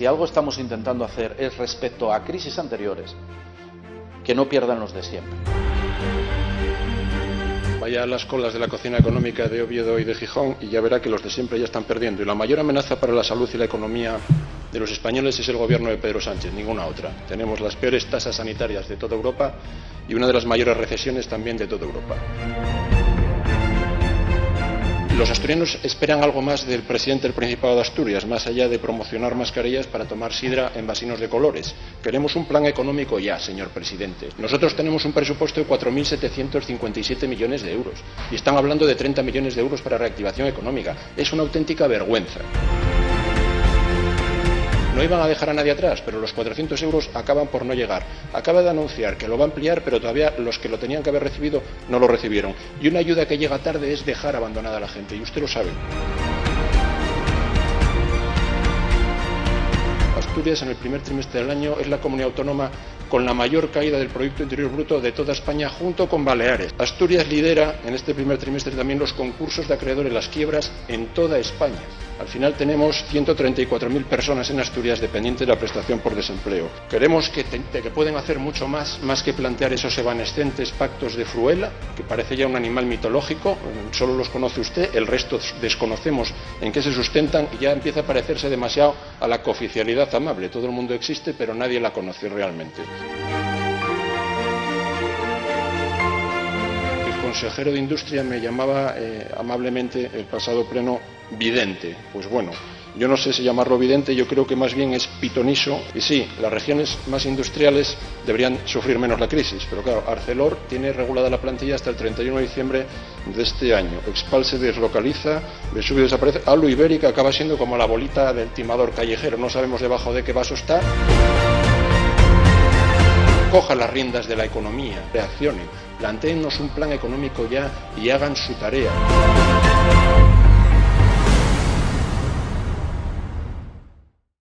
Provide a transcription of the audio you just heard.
Si algo estamos intentando hacer es respecto a crisis anteriores, que no pierdan los de siempre. Vaya a las colas de la cocina económica de Oviedo y de Gijón y ya verá que los de siempre ya están perdiendo. Y la mayor amenaza para la salud y la economía de los españoles es el gobierno de Pedro Sánchez, ninguna otra. Tenemos las peores tasas sanitarias de toda Europa y una de las mayores recesiones también de toda Europa. Los asturianos esperan algo más del presidente del Principado de Asturias, más allá de promocionar mascarillas para tomar sidra en vasinos de colores. Queremos un plan económico ya, señor presidente. Nosotros tenemos un presupuesto de 4.757 millones de euros y están hablando de 30 millones de euros para reactivación económica. Es una auténtica vergüenza. No iban a dejar a nadie atrás, pero los 400 euros acaban por no llegar. Acaba de anunciar que lo va a ampliar, pero todavía los que lo tenían que haber recibido no lo recibieron. Y una ayuda que llega tarde es dejar abandonada a la gente, y usted lo sabe. Asturias en el primer trimestre del año es la comunidad autónoma con la mayor caída del Producto Interior Bruto de toda España, junto con Baleares. Asturias lidera en este primer trimestre también los concursos de acreedores, las quiebras en toda España. Al final tenemos 134.000 personas en Asturias dependientes de la prestación por desempleo. Creemos que pueden hacer mucho más que plantear esos evanescentes pactos de Fruela, que parece ya un animal mitológico, solo los conoce usted, el resto desconocemos en qué se sustentan y ya empieza a parecerse demasiado a la cooficialidad amable. Todo el mundo existe, pero nadie la conoce realmente. El consejero de Industria me llamaba amablemente el pasado pleno vidente. Pues bueno, yo no sé si llamarlo vidente, yo creo que más bien es pitoniso. Y sí, las regiones más industriales deberían sufrir menos la crisis, pero claro, Arcelor tiene regulada la plantilla hasta el 31 de diciembre de este año. Expal se deslocaliza, Vesubio desaparece, Alu Ibérica acaba siendo como la bolita del timador callejero, no sabemos debajo de qué vaso está. Cojan las riendas de la economía, reaccionen, plantéennos un plan económico ya y hagan su tarea.